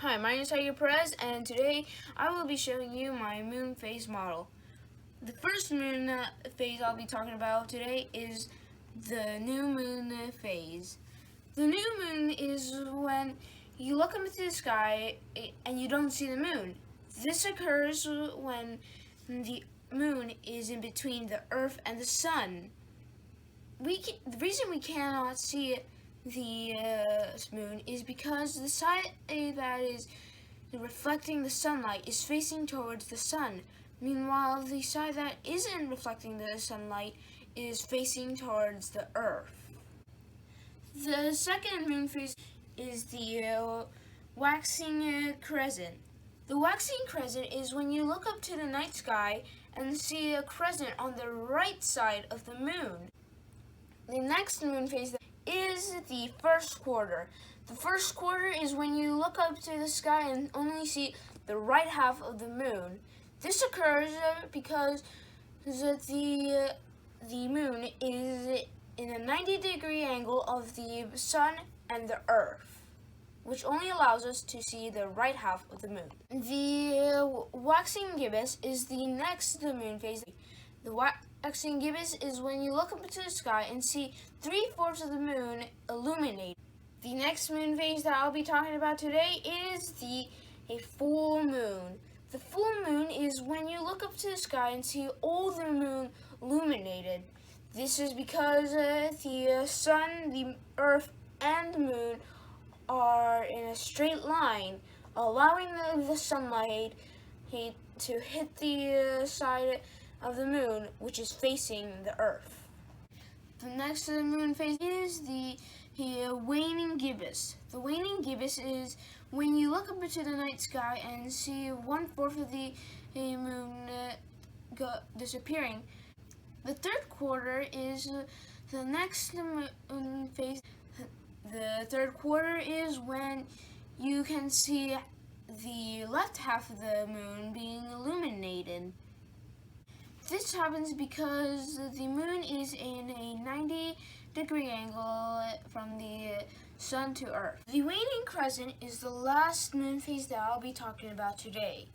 Hi, my name is Tiger Perez, and today I will be showing you my moon phase model. The first moon phase I'll be talking about today is the new moon phase. The new moon is when you look up into the sky and you don't see the moon. This occurs when the moon is in between the Earth and the Sun. The reason we cannot see the moon is because the side that is reflecting the sunlight is facing towards the sun. Meanwhile, the side that isn't reflecting the sunlight is facing towards the earth. The second moon phase is the waxing crescent. The waxing crescent is when you look up to the night sky and see a crescent on the right side of the moon. The next moon phase is the first quarter. The first quarter is when you look up to the sky and only see the right half of the moon. This occurs because the moon is in a 90-degree angle of the sun and the earth, which only allows us to see the right half of the moon. The waxing gibbous is the next moon phase. The waxing gibbous is when you look up into the sky and see 3/4 of the moon illuminated. The next moon phase that I'll be talking about today is a full moon. The full moon is when you look up to the sky and see all the moon illuminated. This is because the sun, the earth, and the moon are in a straight line, allowing the sunlight to hit the side of the moon, which is facing the earth. The next moon phase is the waning gibbous. The waning gibbous is when you look up into the night sky and see 1/4 of the moon disappearing. The third quarter is the next moon phase. The third quarter is when you can see the left half of the moon being illuminated. This happens because the moon is in a 90-degree angle from the sun to earth. The waning crescent is the last moon phase that I'll be talking about today.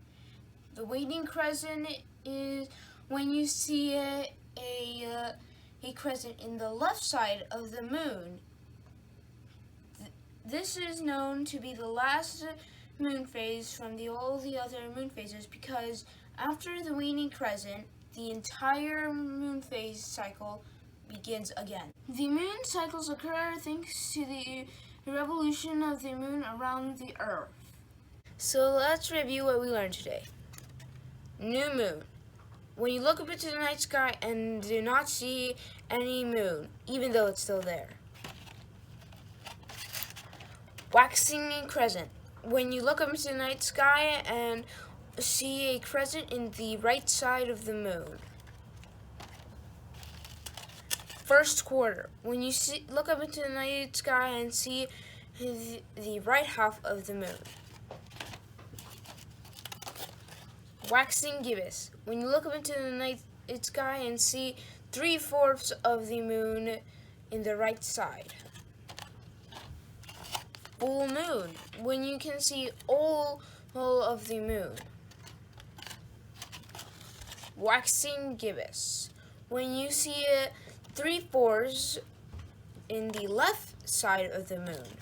The waning crescent is when you see a crescent in the left side of the moon. This is known to be the last moon phase from all the other moon phases because after the waning crescent, the entire moon phase cycle begins again. The moon cycles occur thanks to the revolution of the moon around the earth. So let's review what we learned today. New moon. When you look up into the night sky and do not see any moon, even though it's still there. Waxing crescent. When you look up into the night sky and see a crescent in the right side of the moon. First quarter. When you look up into the night sky and see the right half of the moon. Waxing gibbous. When you look up into the night sky and see 3/4 of the moon in the right side. Full moon. When you can see all of the moon. Waxing gibbous. When you see 3/4 in the left side of the moon.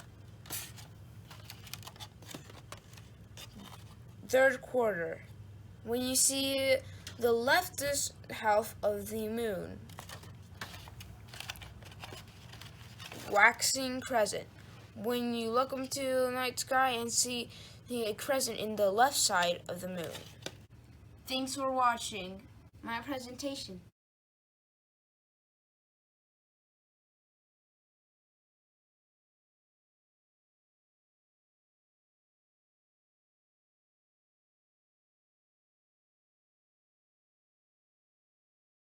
Third quarter. When you see the leftist half of the moon. Waxing crescent. When you look into the night sky and see a crescent in the left side of the moon. Thanks for watching my presentation.